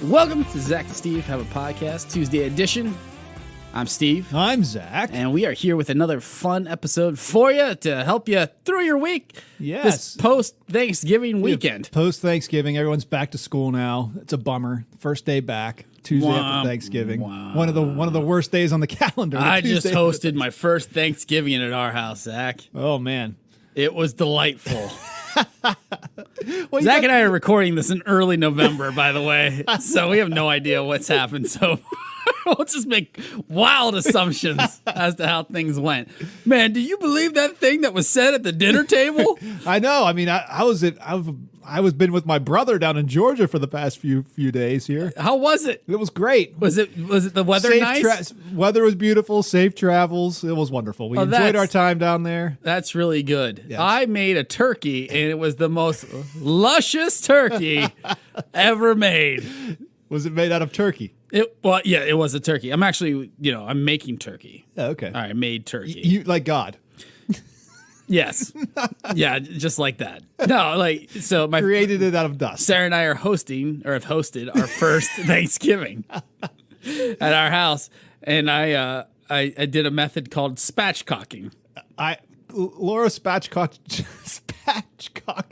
Welcome to Zach and Steve Have a Podcast, Tuesday edition. I'm Steve. I'm Zach. And we are here with another fun episode for you to help you through your week. Yes. This post-Thanksgiving weekend. Post-Thanksgiving, everyone's back to school now. It's a bummer. First day back, Tuesday after Thanksgiving. One of the worst days on the calendar. I just hosted my first Thanksgiving at our house, Zach. Oh, man. It was delightful. Zach and I are recording this in early November, by the way, so we have no idea what's happened. So we'll just make wild assumptions as to how things went. Man, do you believe that thing that was said at the dinner table? I know. I mean, I was been with my brother down in Georgia for the past few days here. How was it? It was great. Was it the weather nice? Weather was beautiful. Safe travels. It was wonderful. We enjoyed our time down there. That's really good. Yes. I made a turkey, and it was the most luscious turkey ever made. Was it made out of turkey? It was a turkey. I'm actually, I'm making turkey. Oh, okay. All right, I made turkey. You like God. Yes. Yeah, just like that. No, so my created it out of dust. Sarah and I are have hosted our first Thanksgiving at our house, and I did a method called spatchcocking. Laura spatchcock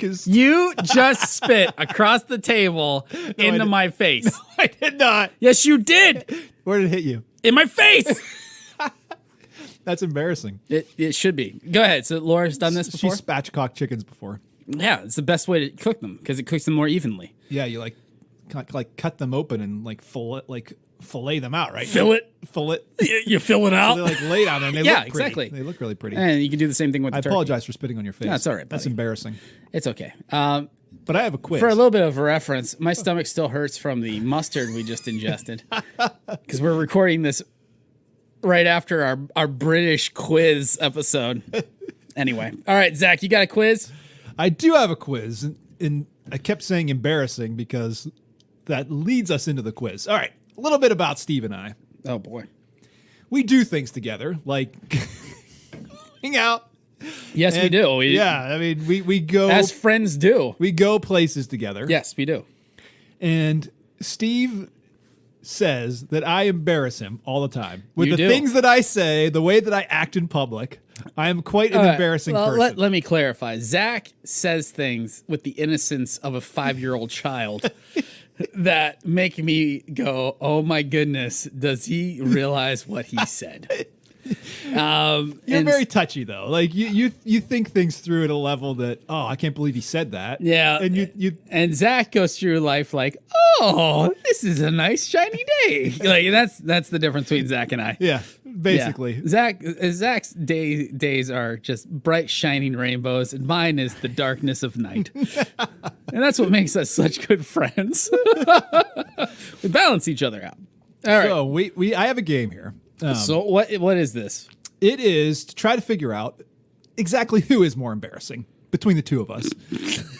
is. You just spit across the table into my face. No, I did not. Yes, you did. Where did it hit you? In my face. That's embarrassing. It should be. Go ahead. So Laura's done this before? She's spatchcocked chickens before. Yeah, it's the best way to cook them because it cooks them more evenly. Yeah, you like cut them open and fillet them out, right? Fillet. You fill it out. So they're laid out and they look pretty. Exactly. They look really pretty. And you can do the same thing with the turkey. I apologize for spitting on your face. No, it's all right, buddy. That's embarrassing. It's okay. But I have a quiz. For a little bit of a reference, my stomach still hurts from the mustard we just ingested because we're recording this right after our British quiz episode. Anyway. All right, Zach, you got a quiz? I do have a quiz. And I kept saying embarrassing because that leads us into the quiz. All right. A little bit about Steve and I. Oh, boy. We do things together, like hang out. Yes, we do. I mean, we go. As friends do. We go places together. Yes, we do. And Steve says that I embarrass him all the time. With You the do. things that I say, the way that I act in public, I am quite an embarrassing person. Let me clarify. Zach says things with the innocence of a 5-year-old child that make me go, oh my goodness, does he realize what he said? You're very touchy though. Like you think things through at a level that, oh, I can't believe he said that. Yeah. And Zach goes through life like, oh, this is a nice shiny day. Like that's the difference between Zach and I. Yeah, basically. Yeah. Zach's days are just bright shining rainbows, and mine is the darkness of night. And that's what makes us such good friends. We balance each other out. All right. So I have a game here. So what is this? It is to try to figure out exactly who is more embarrassing between the two of us.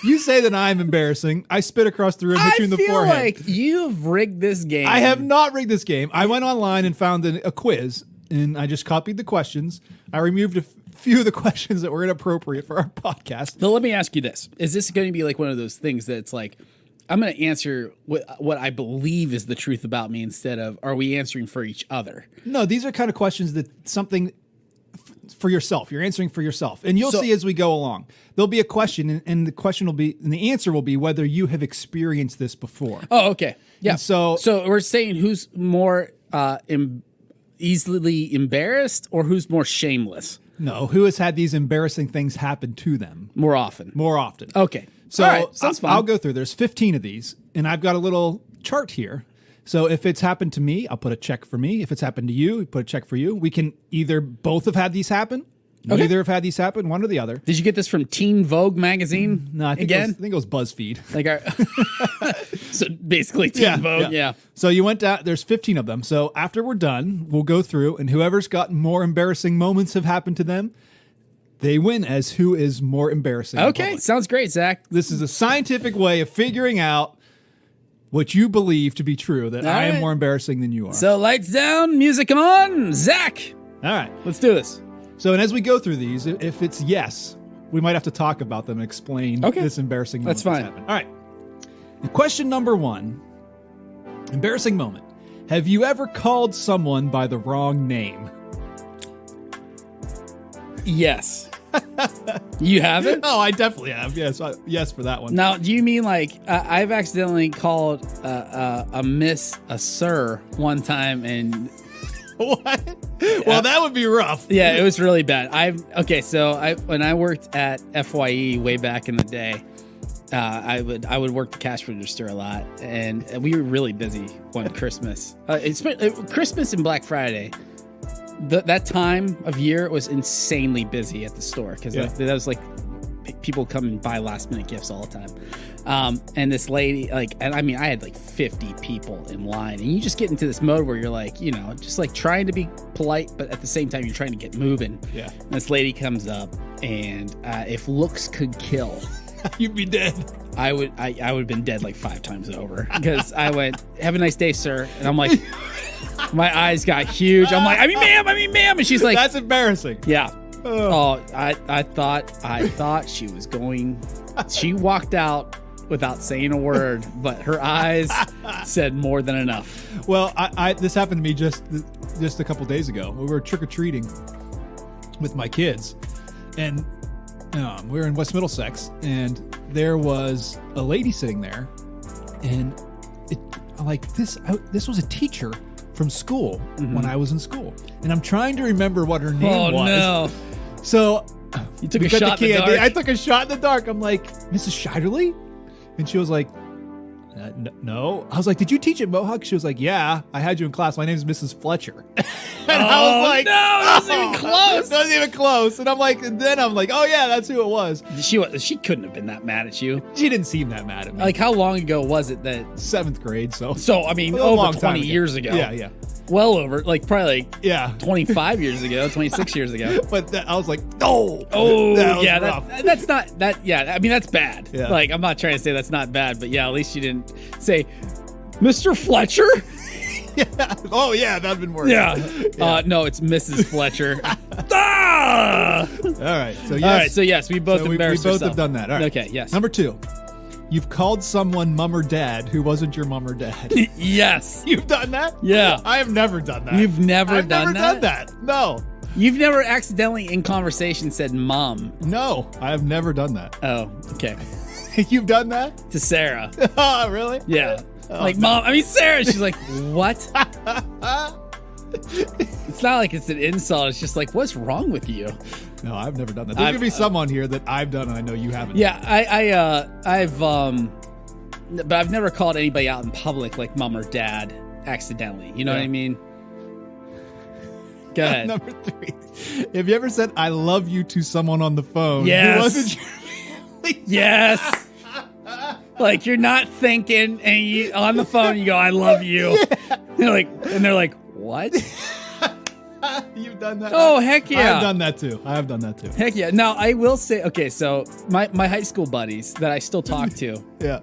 You say that I'm embarrassing. I spit across the room, hit you in the forehead. I feel like you've rigged this game. I have not rigged this game. I went online and found a quiz, and I just copied the questions. I removed a few of the questions that were inappropriate for our podcast. So let me ask you this. Is this going to be like one of those things that's like, I'm going to answer what I believe is the truth about me instead of, are we answering for each other? No, these are kind of questions that something for yourself. You're answering for yourself. And you'll see as we go along. There'll be a question, and the question will be, and the answer will be whether you have experienced this before. Oh, okay. Yeah. And so we're saying who's more easily embarrassed or who's more shameless? No, who has had these embarrassing things happen to them? More often. Okay. So all right, sounds fun. I'll go through. There's 15 of these, and I've got a little chart here. So if it's happened to me, I'll put a check for me. If it's happened to you, put a check for you. We can either both have had these happen, neither have had these happen, one or the other. Did you get this from Teen Vogue magazine? No, I think it was BuzzFeed. So basically Teen Vogue, yeah. So you went down, there's 15 of them. So after we're done, we'll go through, and whoever's got more embarrassing moments have happened to them, they win as who is more embarrassing. Okay, sounds great, Zach. This is a scientific way of figuring out what you believe to be true, that I am more embarrassing than you are. So lights down, music on, Zach. All right. Let's do this. So, and as we go through these, if it's yes, we might have to talk about them and explain this embarrassing moment. That's fine. All right. And question number 1 Embarrassing moment. Have you ever called someone by the wrong name? Yes. You haven't? Oh, I definitely have. Yes, yes for that one. Now, do you mean like I've accidentally called a miss a sir one time and What? Well, that would be rough. yeah, it was really bad. When I worked at FYE way back in the day, I would work the cash register a lot, and we were really busy one Christmas. Christmas and Black Friday. That time of year was insanely busy at the store because that was like people come and buy last minute gifts all the time. And this lady, I had like 50 people in line, and you just get into this mode where you're like, just like trying to be polite, but at the same time you're trying to get moving. Yeah. And this lady comes up, and if looks could kill, you'd be dead. I would have been dead like 5 times over because I went, "Have a nice day, sir," and I'm like. My eyes got huge. I'm like, I mean, ma'am. And she's like, that's embarrassing. Yeah. Oh, I thought she was going. She walked out without saying a word, but her eyes said more than enough. Well, this happened to me just a couple days ago. We were trick-or-treating with my kids, and we were in West Middlesex, and there was a lady sitting there, and this was a teacher from school when I was in school, and I'm trying to remember what her name was. No! So You took a shot in the dark. I took a shot in the dark. I'm like, Mrs. Scheiderly, and she was like, no. I was like, did you teach at Mohawk? She was like, yeah, I had you in class. My name is Mrs. Fletcher. And I was like, no, it wasn't even close. It wasn't even close. And I'm like, oh yeah, that's who it was. She couldn't have been that mad at you. She didn't seem that mad at me. Like, how long ago was it that? 7th grade. So I mean, a over long 20 time years ago. Yeah. Well over, like probably Yeah. 25 years ago, 26 years ago. But I was like, oh, yeah, rough. that's not that. Yeah, I mean that's bad. Yeah. Like I'm not trying to say that's not bad, but yeah, at least you didn't say, Mr. Fletcher. Yeah. Oh yeah, that'd been worse. Yeah. No, it's Mrs. Fletcher. Ah! All right. So yes. All right. So yes, we both embarrassed we both ourselves. have done that. All right. Okay. Yes. Number 2. You've called someone mom or dad who wasn't your mom or dad. Yes. You've done that? Yeah. I have never done that. You've never I've done never that? done that. No. You've never accidentally in conversation said mom. No, I have never done that. Oh, okay. You've done that? To Sarah. Oh, really? Yeah. Oh, like, no. Mom, I mean, Sarah. She's like, what? It's not like it's an insult. It's just like, what's wrong with you? No, I've never done that. There's going to be someone here that I've done and I know you haven't. Yeah, but I've never called anybody out in public like mom or dad accidentally. You know what I mean? Go ahead. Number 3. Have you ever said I love you to someone on the phone? Yes. Who wasn't your family? Yes. Like you're not thinking, and you on the phone you go, "I love you." Yeah. They're like, "What?" You've done that? Oh heck yeah! I've done that too. Heck yeah! Now I will say, okay, so my high school buddies that I still talk to, Yeah.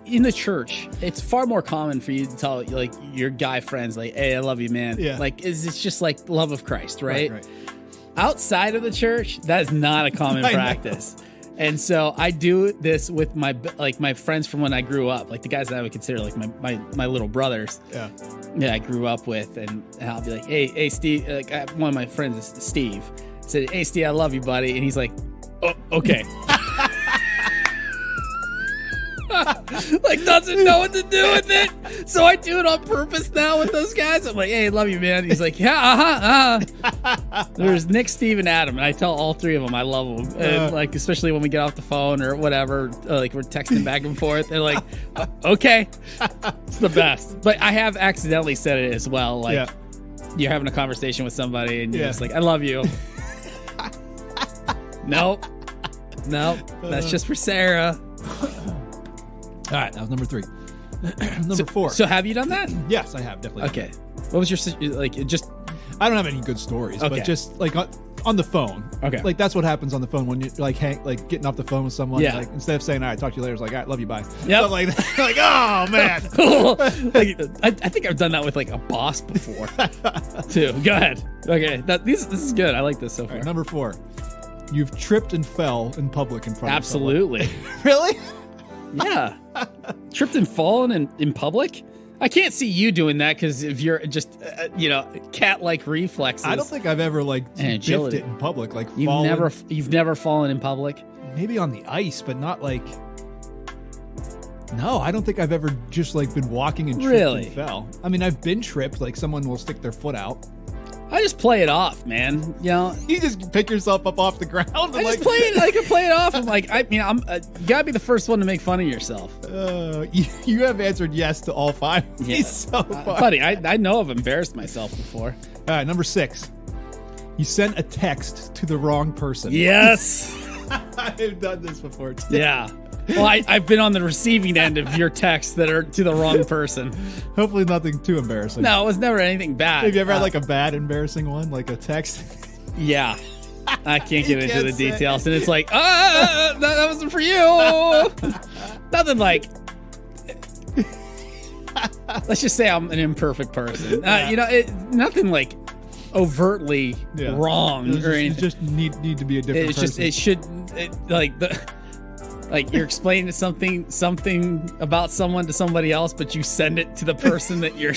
In the church, it's far more common for you to tell like your guy friends, like, "Hey, I love you, man." Yeah. Like, it's just like love of Christ, right? Right. Outside of the church, that is not a common practice. And so I do this with my friends from when I grew up, like the guys that I would consider like my little brothers. Yeah. Yeah, I grew up with, and I'll be like, hey, Steve. Like one of my friends is Steve. Said, "Hey, Steve, I love you, buddy," and he's like, "Oh, okay." Like doesn't know what to do with it. So I do it on purpose now with those guys. I'm like, "Hey, love you, man." He's like, "Yeah, There's Nick, Steve, and Adam, and I tell all 3 of them I love them. And like, especially when we get off the phone or whatever, like we're texting back and forth. They're like, "Okay," it's the best. But I have accidentally said it as well. Like, you're having a conversation with somebody, and you're just like, "I love you." Nope, that's just for Sarah. All right, that was number 3. Number 4. So have you done that? Yes, I have definitely. Okay. What was your just? I don't have any good stories, Okay. but just like on the phone. Okay. Like that's what happens on the phone when you like getting off the phone with someone. Yeah. Like instead of saying, "All right, talk to you later," it's like, "All right, love you, bye." Yep. But like, oh man. Like, I think I've done that with like a boss before too. Go ahead. Okay. This is good. I like this so All far. right, number 4. You've tripped and fell in public in front Absolutely. of someone. Really? Yeah. Tripped and fallen in public? I can't see you doing that because if you're just, cat-like reflexes. I don't think I've ever biffed agility it in public. Like you've never fallen in public? Maybe on the ice, but not like. No, I don't think I've ever just been walking and tripped and fell. I mean, I've been tripped. Like someone will stick their foot out. I just play it off, man. You just pick yourself up off the ground. And I just play it. I can play it off. I'm like, you gotta be the first one to make fun of yourself. You have answered yes to all 5. Yeah. He's so fun. Buddy, I know I've embarrassed myself before. All right, number 6. You sent a text to the wrong person. Yes. I've done this before too. Yeah. Well, I've been on the receiving end of your texts that are to the wrong person. Hopefully nothing too embarrassing. No, it was never anything bad. Have you ever had a bad embarrassing one, like a text? Yeah. I can't get into the details. And it's like, that wasn't for you. Nothing like, let's just say I'm an imperfect person. Nothing like overtly wrong or anything. It just need to be a different person. Like you're explaining something about someone to somebody else, but you send it to the person that you're.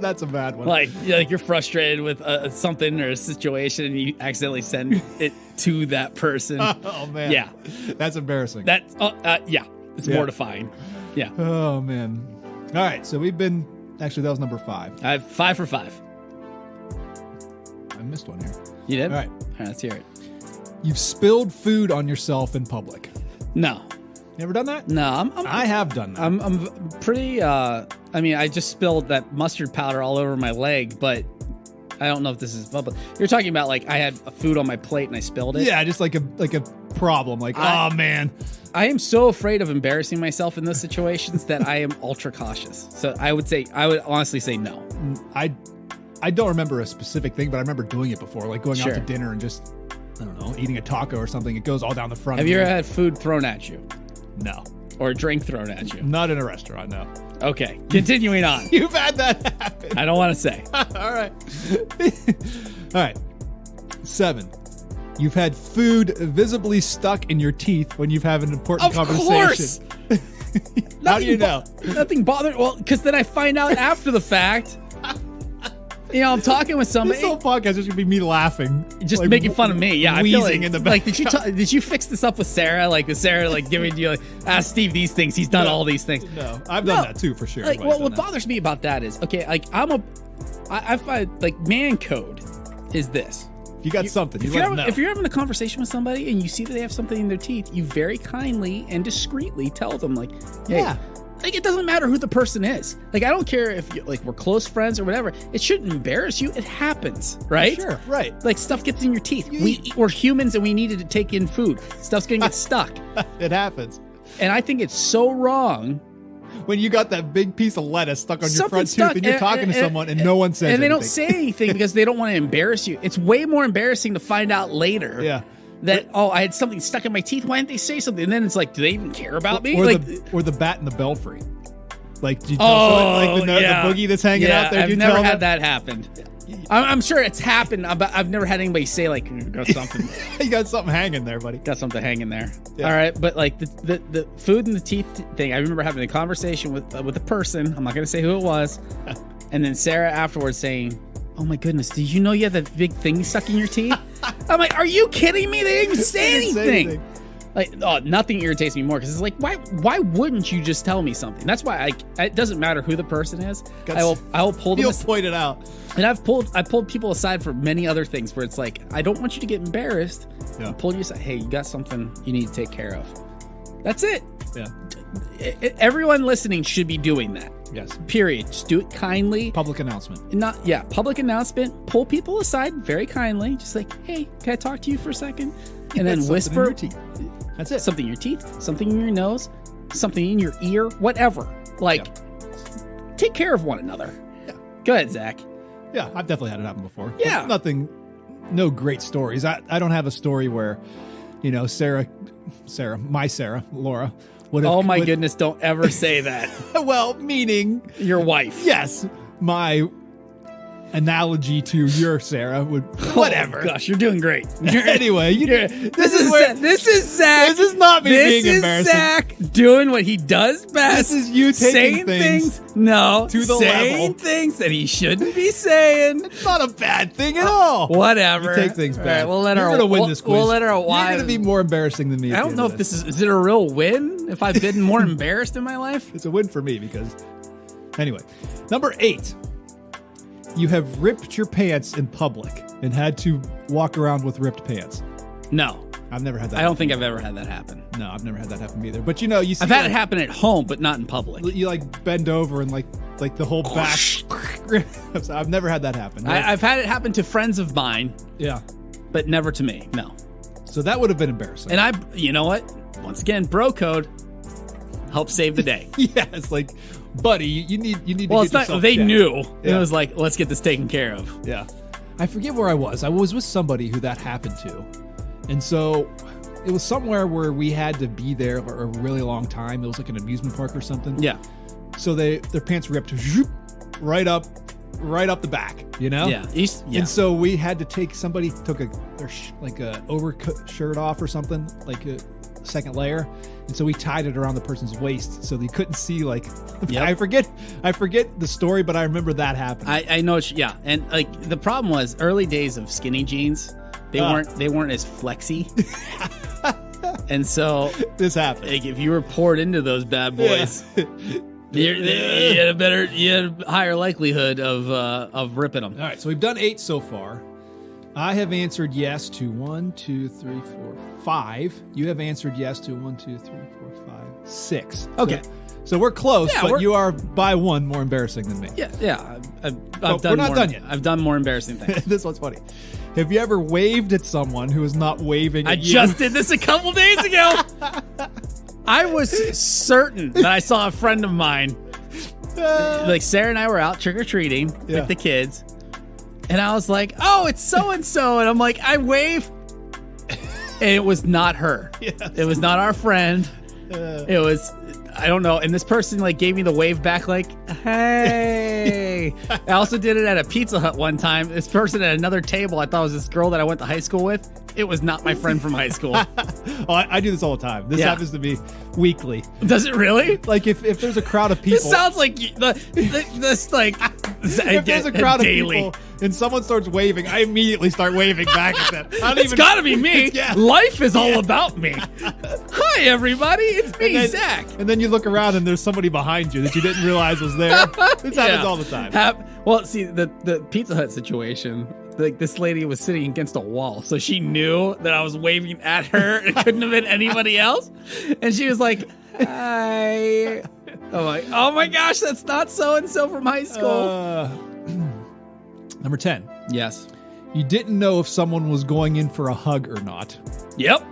That's a bad one. Like you're frustrated with something or a situation, and you accidentally send it to that person. Oh man, yeah, that's embarrassing. It's mortifying. Yeah. Oh man. All right, so we've been. Actually, that was number 5. I have 5 for 5. I missed one here. You did? All right, let's hear it. You've spilled food on yourself in public. No. Never done that? No, I have done that. I'm pretty. I just spilled that mustard powder all over my leg, but I don't know if this is public. You're talking about like I had food on my plate and I spilled it. Yeah, just like a problem. Like, oh man, I am so afraid of embarrassing myself in those situations that I am ultra cautious. So I would honestly say no. I don't remember a specific thing, but I remember doing it before, like going out to dinner and just. I don't know, eating a taco or something. It goes all down the front. Have you ever had food thrown at you? No. Or a drink thrown at you? Not in a restaurant, no. Okay, continuing on. You've had that happen. I don't want to say. All right. All right. 7. You've had food visibly stuck in your teeth when you've had an important conversation. Of course. How do you know? Nothing bothered. Well, because then I find out after the fact. I'm talking with somebody. This whole podcast is just gonna be me laughing, just making fun of me. Yeah, I feel like in the back. did you fix this up with Sarah? Like, was Sarah giving you ask Steve these things? He's done all these things. No, I've done that too for sure. Like, what bothers me about that is I find like man code is this. You got something. If you're having a conversation with somebody and you see that they have something in their teeth, you very kindly and discreetly tell them like, hey. Yeah. Like, it doesn't matter who the person is. Like, I don't care if we're close friends or whatever. It shouldn't embarrass you. It happens, right? Sure, right. Like, stuff gets in your teeth. We're humans and we needed to take in food. Stuff's gonna get stuck. It happens. And I think it's so wrong. When you got that big piece of lettuce stuck on your front tooth and you're talking to someone and no one says anything. And they don't say anything because they don't want to embarrass you. It's way more embarrassing to find out later. Yeah. That I had something stuck in my teeth. Why didn't they say something? And then it's like, do they even care about me? Or the bat in the belfry. Like, do you tell someone, the boogie that's hanging out there? I've never had that happen. I'm sure it's happened, but I've never had anybody say like, you got something. You got something hanging there, buddy. Got something hanging there. Yeah. All right, but like the food and the teeth thing, I remember having a conversation with a person. I'm not gonna say who it was, and then Sarah afterwards saying, "Oh my goodness, did you know you had that big thing stuck in your teeth?" I'm like, "Are you kidding me? They didn't even say anything." Like, nothing irritates me more because it's like, why wouldn't you just tell me something? That's why it doesn't matter who the person is. I will pull them. You'll point it out. And I pulled people aside for many other things where it's like, I don't want you to get embarrassed. Yeah. I pulled you aside. Hey, you got something you need to take care of. That's it. Yeah. Everyone listening should be doing that. Yes. Period. Just do it kindly. Public announcement. Public announcement. Pull people aside very kindly. Just like, hey, can I talk to you for a second? And then whisper. In your teeth. That's it. Something in your teeth, something in your nose, something in your ear, whatever. Like, take care of one another. Yeah. Go ahead, Zach. Yeah, I've definitely had it happen before. Yeah. No great stories. I don't have a story where, my Sarah, Laura, goodness, don't ever say that. Well, meaning your wife. Yes. My analogy to your Sarah would whatever. Oh, gosh, you're doing great. Anyway, This is Zach. This is not me being embarrassing. This is Zach doing what he does best. This is you taking saying things to the saying level. things that he shouldn't be saying. It's not a bad thing at all. Whatever. You take things All back. right, we'll let You're our gonna win this quiz. We'll let our You're wives. going to be more embarrassing than me. I don't know if this is it a real win if I've been more embarrassed in my life. It's a win for me because. Anyway, number 8. You have ripped your pants in public and had to walk around with ripped pants. No, I've never had that. I don't think I've ever had that happen. No, I've never had that happen either. But you see, I've had it happen at home, but not in public. You like bend over and like the whole back. So I've never had that happen. I've had it happen to friends of mine, Yeah. but never to me. No. So that would have been embarrassing. And you know what? Once again, bro code help save the day. Yeah, it's like, buddy, you need Well, to it's get not. yourself They checked. knew. Yeah. It was like, let's get this taken care of. Yeah. I forget where I was. I was with somebody who that happened to. And so it was somewhere where we had to be there for a really long time. It was like an amusement park or something. Yeah. So their pants ripped right up the back, you know? Yeah. And so we had to somebody took a overcoat shirt off or something, like a second layer. And so we tied it around the person's waist so they couldn't see Yep. I forget the story, but I remember that happened. I know. Yeah. And like the problem was early days of skinny jeans. They weren't as flexy. And so This happened. like, if you were poured into those bad boys, you had a higher likelihood of ripping them. All right, so we've done 8 so far. I have answered yes to 1, 2, 3, 4, 5. You have answered yes to 1, 2, 3, 4, 5, 6. Okay. So we're close, Yeah, but you are by 1 more embarrassing than me. Yeah. I've But done we're not more, done yet. I've done more embarrassing things. This one's funny. Have you ever waved at someone who is not waving at I you? just did this a couple days ago. I was certain that I saw a friend of mine. Like Sarah and I were out trick-or-treating Yeah. with the kids. And I was like, oh, it's so-and-so. And I'm like, I wave. And it was not her. Yes. It was not our friend. It was, I don't know. And this person like gave me the wave back like, hey. I also did it at a Pizza Hut one time. This person at another table, I thought it was this girl that I went to high school with. It was not my friend from high school. Oh, I do this all the time. This Yeah. happens to me weekly. Does it really? Like if there's a crowd of people. This sounds like this like if there's a crowd daily. of people and someone starts waving, I immediately start waving back at them. I don't It's got to be me. Yeah. Life is all about me. Hi, everybody. It's me, Zach. And then you look around and there's somebody behind you that you didn't realize was there. This happens all the time. Well, see, the Pizza Hut situation, like this lady was sitting against a wall, so she knew that I was waving at her. It couldn't have been anybody else. And she was like, hi. I'm like, oh my gosh, that's not so-and-so from high school. Number 10. Yes. You didn't know if someone was going in for a hug or not. Yep.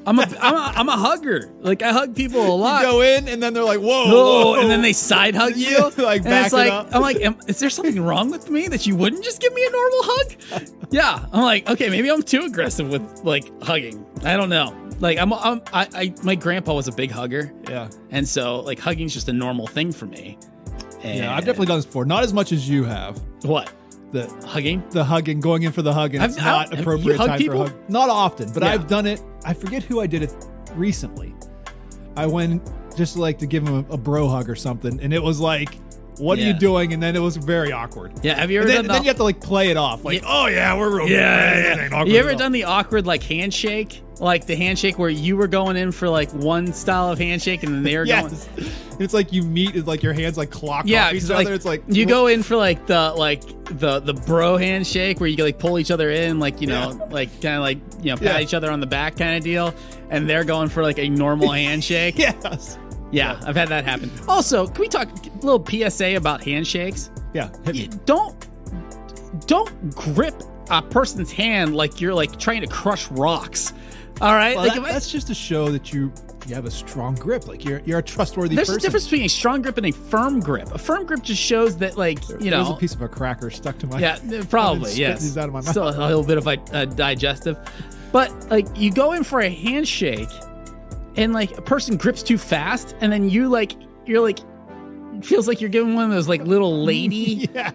I'm a hugger. Like I hug people a lot. You go in and then they're like, whoa, Oh, whoa. and then they side hug you. Like, and back it's it like, up. I'm like, is there something wrong with me that you wouldn't just give me a normal hug? Yeah. I'm like, okay, maybe I'm too aggressive with like hugging. I don't know. Like my grandpa was a big hugger. Yeah. And so like hugging's just a normal thing for me. And Yeah, I've definitely done this before. Not as much as you have. What? The Hugging? the hugging, going in for the hug, and it's not have appropriate you hugged time people? for a hug. Not often, but Yeah. I've done it. I forget who I did it recently. I went just like to give him a bro hug or something, and it was like, what are you Yeah. doing? And then it was very awkward. Yeah. Have you ever And done then you have to like play it off, like, Yeah. oh yeah, we're real. Yeah. You ever done the awkward like handshake? Like the handshake where you were going in for like one style of handshake and then they were going. Yes. It's like you meet, it's like your hands like clock Yeah, off each 'cause, other. It's like you go in for like the bro handshake where you like pull each other in, like like kind of like pat Yeah. each other on the back kind of deal, and they're going for like a normal handshake. Yes. Yeah, I've had that happen. Also, can we talk a little PSA about handshakes? Yeah. Hit me. Don't grip a person's hand like you're like trying to crush rocks. All right, Well, like that's just to show that you have a strong grip. Like you're a trustworthy there's person. a difference between a strong grip and a firm grip. A firm grip just shows that like There's a piece of a cracker stuck to my. Yeah, probably. spit Yes. these out of my mouth. Still a little bit of a digestive, but like you go in for a handshake, and like a person grips too fast, and then you're like feels like you're giving one of those like little lady Yeah.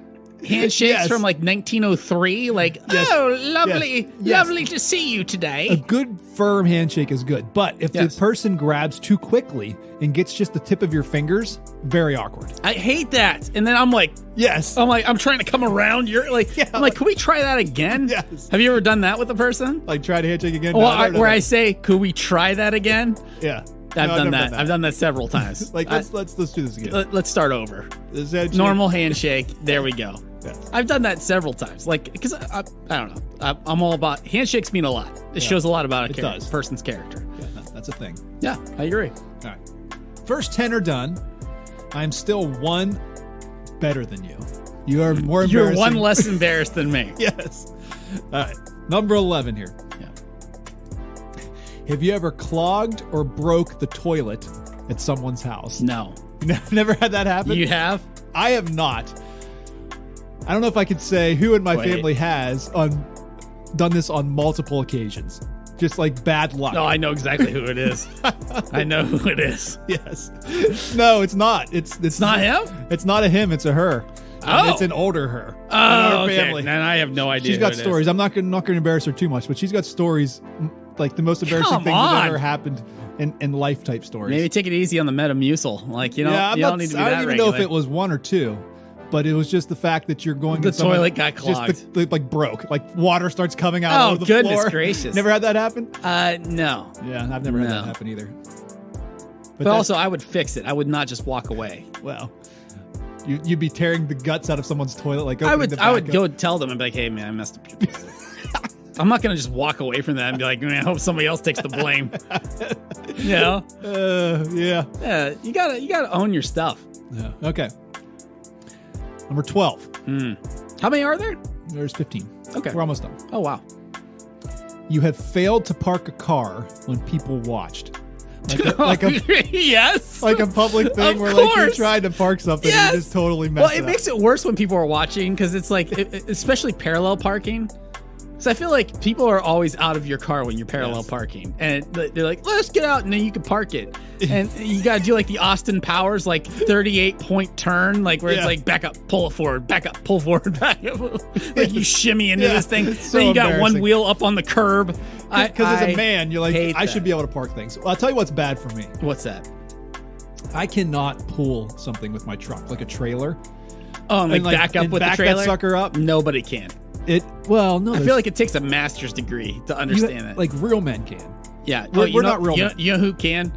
handshakes Yes. from like 1903. Like, Yes. oh, lovely, Yes. lovely to see you A today. good firm handshake is good, but if Yes. the person grabs too quickly and gets just the tip of your fingers, very awkward. I hate that. And then I'm like, Yes. I'm trying to come around. You're like, Yeah. I'm like, can we try that again? Yes. Have you ever done that with a person? Like try to handshake again. Well, No, no, no, where no. I say, could we try that again? Yeah. I've No, done never that. I've done that several times. Like let's do this again. Let's start over. This handshake- Normal handshake. There we go. Yeah. I've done that several times. Like, because I don't know. I'm all about handshakes. Mean a lot. It shows a lot about It a does. person's character. Yeah, that's a thing. Yeah, I agree. All right. First 10 are done. I'm still one better than you. You are more You're embarrassing. one less embarrassed than me. Yes. All right. Number 11 here. Yeah. Have you ever clogged or broke the toilet at someone's house? No. Never had that happen? You have? I have not. I don't know if I could say who in my Wait. family has done this on multiple occasions. Just like bad luck. No, I know exactly who it is. I know who it is. Yes. No, it's not. It's not him? It's not a him. It's a her. And Oh. it's an older her. in Oh, our okay. family. And I have no idea. She's got who it stories. is. I'm not going to embarrass her too much, but she's got stories like the most embarrassing Come things that on. ever happened in life type stories. Maybe take it easy on the Metamucil. Like, you know, yeah, you don't need to be I that don't even know if regular. it was one or two, but it was just the fact that you're going. The to someone- toilet got just clogged. like broke. Like water starts coming out Oh, over the goodness floor. gracious. Never had that happen? No. Yeah, I've never had No. that happen either. But that's- also, I would fix it. I would not just walk away. well, you'd be tearing the guts out of someone's toilet. Like I opening would the I would back go up. tell them and be like, hey, man, I messed up. I'm not going to just walk away from that and be like, man, I hope somebody else takes the blame. You know? Yeah. Yeah, you gotta own your stuff. Yeah. Okay. Number 12. How many are there? There's 15. Okay. We're almost done. Oh, wow. You have failed to park a car when people watched. Like a yes. like a public thing Of where like you're course. trying to park something Yes. and you just totally mess Well, it it up. makes it worse when people are watching because it's like, especially parallel parking. So I feel like people are always out of your car when you're parallel Yes. parking, and they're like, "Let's get out," and then you can park it. And you gotta do like the Austin Powers, like 38-point turn, like where Yeah. it's like back up, pull it forward, back up, pull forward, back up. Like you shimmy into Yeah, this thing. it's so Then you got one embarrassing. wheel up on the curb. Because as I a man, you're like, hate I that. should be able to park things. Well, I'll tell you what's bad for me. What's that? I cannot pull something with my truck, like a trailer. Oh, and like back up and with back the trailer. that sucker up. Nobody can. No. I feel like it takes a master's degree to understand it. Like real men can. Yeah, We're not real You men. know who can?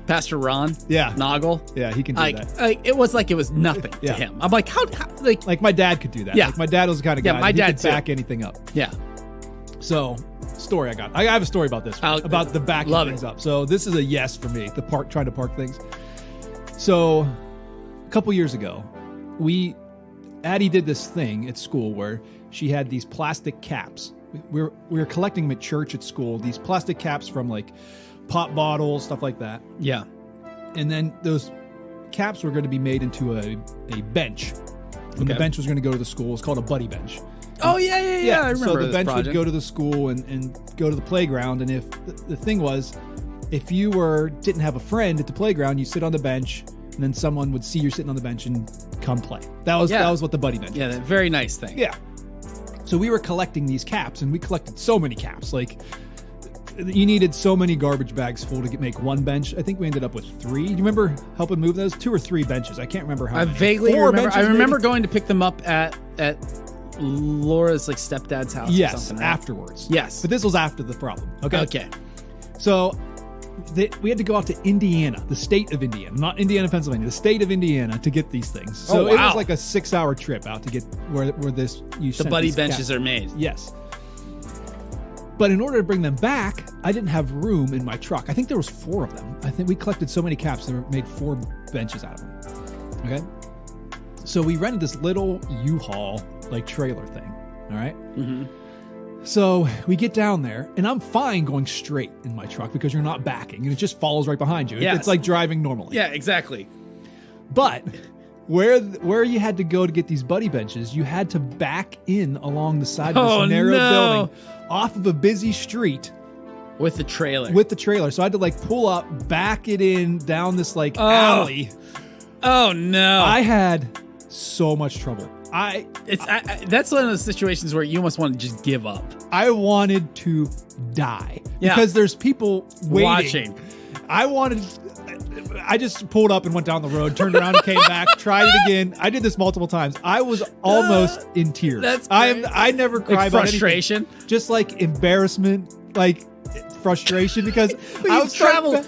Pastor Ron. Yeah. Noggle. Yeah, he can do that. Like it was nothing Yeah. to him. I'm like, how like Like my dad could do that. Yeah. Like my dad was the kind of guy Yeah, my that dad could too. back anything up. yeah. So, story I got. I have a story about this. About the backing love things it. up. So this is a yes for me. Trying to park things. So, a couple years ago, Addie did this thing at school where she had these plastic caps. We were collecting them at church at school. These plastic caps from like pop bottles, stuff like that. Yeah. And then those caps were going to be made into a bench. And the Okay. bench was going to go to the school. It's called a buddy bench. Oh yeah. I remember so the this bench project. would go to the school and go to the playground. And if the thing was, if you didn't have a friend at the playground, you sit on the bench, and then someone would see you're sitting on the bench and come play. That was what the buddy bench. Yeah, that very nice thing. Yeah. So we were collecting these caps, and we collected so many caps. Like you needed so many garbage bags full to make one bench. I think we ended up with 3. Do you remember helping move those? 2 or 3 benches. I can't remember how. I many. vaguely 4 remember. I benches, remember maybe? going to pick them up at Laura's like stepdad's house. or Yes, something, right? afterwards. Yes. But this was after the problem. Okay. Okay. So we had to go out to Indiana, the state of Indiana, not Indiana, Pennsylvania, the state of Indiana to get these things. So Oh, it wow. was like a 6-hour trip out to get where this you The buddy benches are made. Yes. But in order to bring them back, I didn't have room in my truck. I think there was 4 of them. I think we collected so many caps that we made 4 benches out of them. Okay. So we rented this little U-Haul like trailer thing. All right. Mm-hmm. So we get down there, and I'm fine going straight in my truck because you're not backing, and it just follows right behind you. Yes. It's like driving normally. Yeah, exactly. But where you had to go to get these buddy benches, you had to back in along the side of Oh, this narrow no. building off of a busy street With the trailer. with the trailer. So I had to like pull up, back it in down this like alley. Oh no. I had so much trouble. That's one of those situations where you almost want to just give up. I wanted to die Yeah. because there's people waiting. Watching. I just pulled up and went down the road, turned around and came back, tried it again. I did this multiple times. I was almost in tears. That's great. I never cry Like about frustration? anything. Just like embarrassment, like frustration because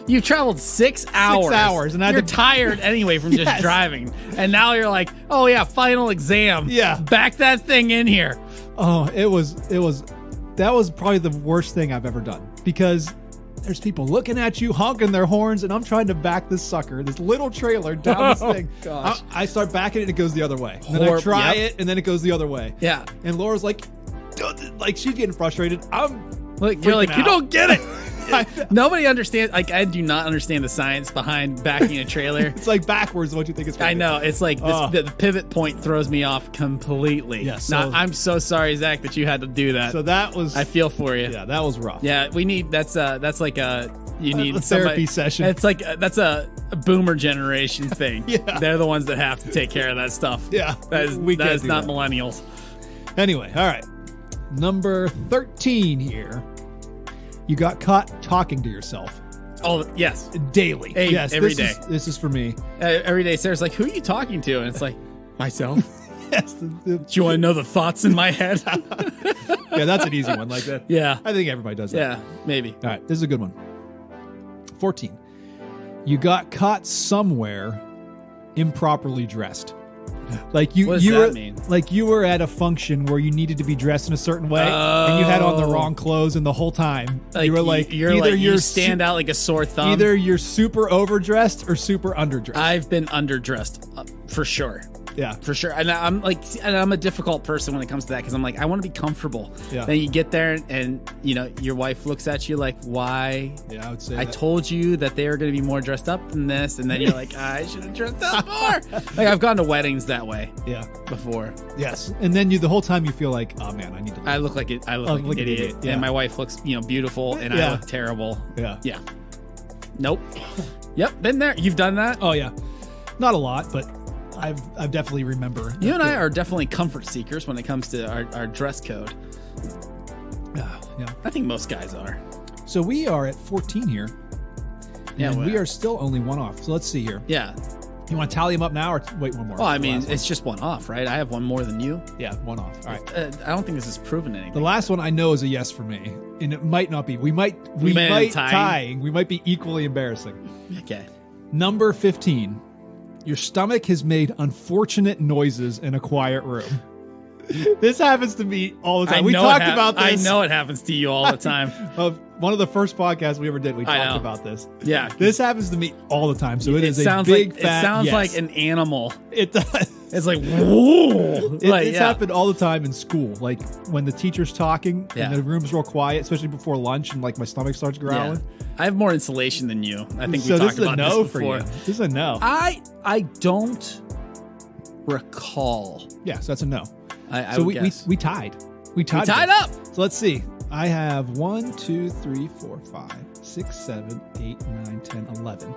You've traveled 6 hours. 6 hours, and you're tired anyway from just driving. And now you're like, oh yeah, final exam. Yeah. Back that thing in here. Oh, that was probably the worst thing I've ever done because there's people looking at you, honking their horns, and I'm trying to back this sucker, this little trailer down this thing. Gosh. I start backing it and it goes the other way. And then I try it and then it goes the other way. Yeah. And Laura's like she's getting frustrated. You're like, you don't get it. I- Nobody understands. Like, I do not understand the science behind backing a trailer. It's like backwards what you think it's going I know. It's like the pivot point throws me off completely. Yeah, I'm so sorry, Zach, that you had to do that. So that was I feel for you. Yeah, that was rough. Yeah, we need that's like you need a somebody- therapy session. It's like that's a boomer generation thing. Yeah. They're the ones that have to take care of that stuff. Yeah. That is We can't do not that. millennials. Anyway, all right. Number 13 here. You got caught talking to yourself Oh yes, daily. Hey, Yes, every this day. This is for me. Every day Sarah's like, "Who are you talking to?" And it's like, myself. Yes. Do you want to know the thoughts in my head? Yeah, that's an easy one like that. Yeah. I think everybody does that. Yeah, maybe. All right, this is a good one. 14. You got caught somewhere improperly dressed. Like you What does you that were mean? like you were at a function where you needed to be dressed in a certain way and you had on the Oh. wrong clothes and the whole time you were like you stand out like a sore thumb. either you're super overdressed or super underdressed. I've been underdressed for sure. Yeah. For sure. And I'm a difficult person when it comes to that because I'm like, I want to be comfortable. Yeah. Then you get there and, your wife looks at you like, why? Yeah, I would say I that. told you that they were going to be more dressed up than this. And then you're like, I should have dressed up more. Like, I've gone to weddings that way Yeah. before. Yes. And then the whole time you feel like, oh man, I need to I look like an idiot. Yeah. And my wife looks, beautiful and I Yeah. look terrible. Yeah. Yeah. Nope. Yep. Been there. You've done that. Oh yeah. Not a lot, but I've definitely remember. You and I are definitely comfort seekers when it comes to our dress code. Yeah. I think most guys are. So we are at 14 here. Yeah, And well- we are still only one off. So let's see here. Yeah. You want to tally them up now or wait one more? Well, I The mean, last one? it's just one off, right? I have one more than you. yeah, one off. All right. I don't think this has proven The anything. last one I know is a yes for me, and it might not be. We might may end might tying. tying. We might be equally embarrassing. Okay. Number 15. Your stomach has made unfortunate noises in a quiet room. This happens to me all the time. We talked about this. I know it happens to you all the time. One of the first podcasts we ever did, we I talked know. about this. Yeah. This happens to me all the time. So it is a sounds big like fat it sounds yes. like an animal. It does. It's like whoa. It's happened all the time in school. Like when the teacher's talking Yeah. and the room's real quiet, especially before lunch, and like my stomach starts growling. Yeah. I have more insulation than you. I think So we this talked is a about no this for before. you. This is a no. I don't recall. Yeah, so that's a no. I So would guess. we tied. We We tied. tied this. up. So let's see. I have 1, 2, 3, 4, 5, 6, 7, 8, 9, 10, 11.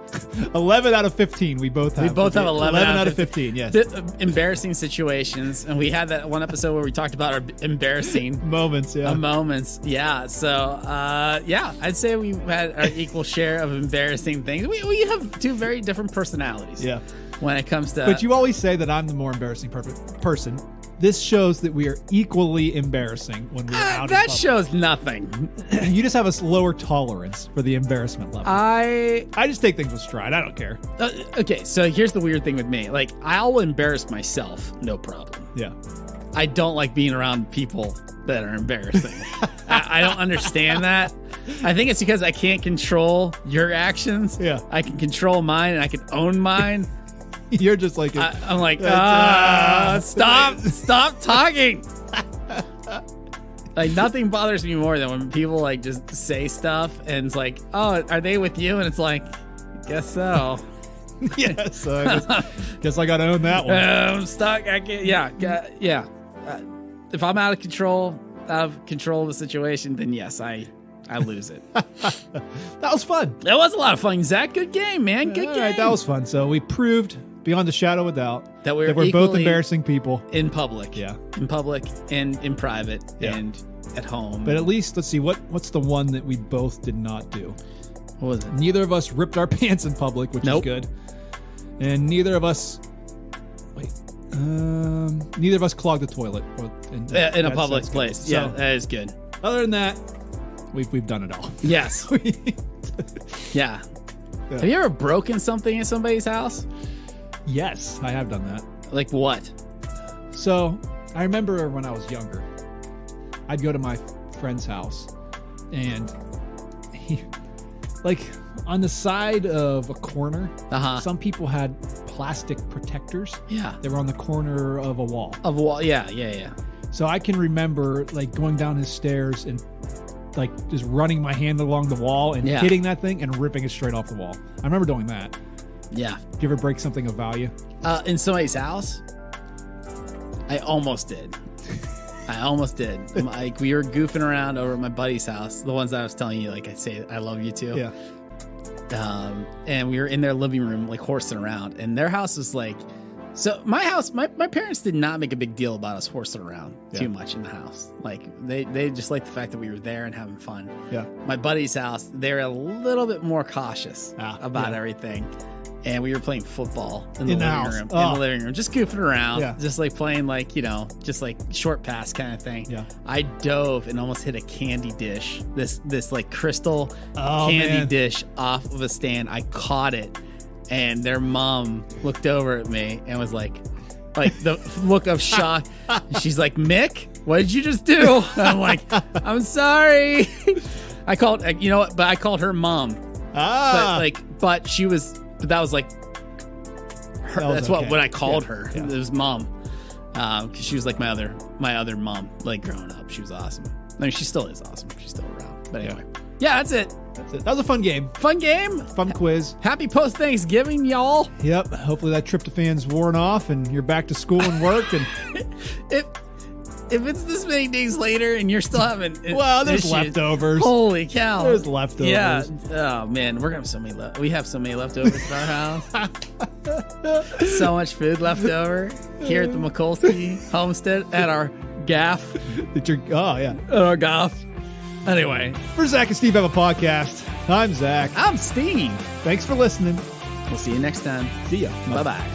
11 out of 15. We both have. We both have 11 out of 15. Yes. Embarrassing situations, and we had that one episode where we talked about our embarrassing Moments. Yeah. moments. Yeah. So, I'd say we had our equal share of embarrassing things. We have two very different personalities. Yeah. When it comes to, But you always say that I'm the more embarrassing person. This shows that we are equally embarrassing when we're out. that in shows nothing. public. You just have a lower tolerance for the embarrassment level. I just take things with stride. I don't care. Okay. So here's the weird thing with me. Like, I'll embarrass myself, no problem. Yeah. I don't like being around people that are embarrassing. I don't understand that. I think it's because I can't control your actions. Yeah. I can control mine and I can own mine. You're just like I'm like, That's- stop talking. Like, nothing bothers me more than when people like just say stuff and it's like, oh, are they with you? And it's like, guess so. yes. So I guess I got to own that one. I'm stuck. I can't. Yeah. If I'm out of control of the situation, then yes, I lose it. That was fun. That was a lot of fun, Zach. Good game, man. Good All game. right, that was fun. So we proved beyond a shadow of a doubt that we're both equally embarrassing people. in public. Yeah. In public and in private Yeah. and at home. But at least, let's see, what's the one that we both did not do? What was it? Neither of us ripped our pants in public, which Nope. is good. And neither of us... neither of us clogged the toilet. In a That's public good. place. So, Yeah, that is good. other than that, we've done it all. Yes. Yeah. Have you ever broken something in somebody's house? Yes, I have done that. Like what? So I remember when I was younger, I'd go to my friend's house, and he, like, on the side of a corner, some people had plastic protectors. Yeah. They were on the corner of a wall. Of wall. Yeah. So I can remember, like, going down his stairs and, like, just running my hand along the wall and hitting that thing and ripping it straight off the wall. I remember doing that. Yeah. Did you ever break something of value? In somebody's house? I almost did. Like, we were goofing around over at my buddy's house, the ones that I was telling you, like I say, I love you too. Yeah. And we were in their living room, like, horsing around, and their house was like, so my house, my parents did not make a big deal about us horsing around too much in the house. Like, they just liked the fact that we were there and having fun. Yeah. My buddy's house, they're a little bit more cautious about everything. And we were playing football in the living room. In the living room, just goofing around, just like playing, like, just like short pass kind of thing. Yeah. I dove and almost hit a candy dish. This like crystal candy dish off of a stand. I caught it, and their mom looked over at me and was like the look of shock. She's like, "Mick, what did you just do?" And I'm like, "I'm sorry." I called, but I called her mom. But she was. But that was like her. That's okay. what I called her. Yeah. It was mom, because she was like my other mom. Like, growing up, she was awesome. I mean, she still is awesome. She's still around. But anyway, that's it. That was a fun game. Fun quiz. Happy post Thanksgiving, y'all. Yep. Hopefully that tryptophan's worn off and you're back to school and work. And if it's this many days later and you're still having there's leftovers. Holy cow. There's leftovers. Yeah. Oh, man. We're going to have so many we have so many leftovers in our house. So much food left over here at the Mikulski homestead at our gaff. At our gaff. Anyway. For Zach and Steve have a podcast. I'm Zach. I'm Steve. Thanks for listening. We'll see you next time. See ya. Bye-bye.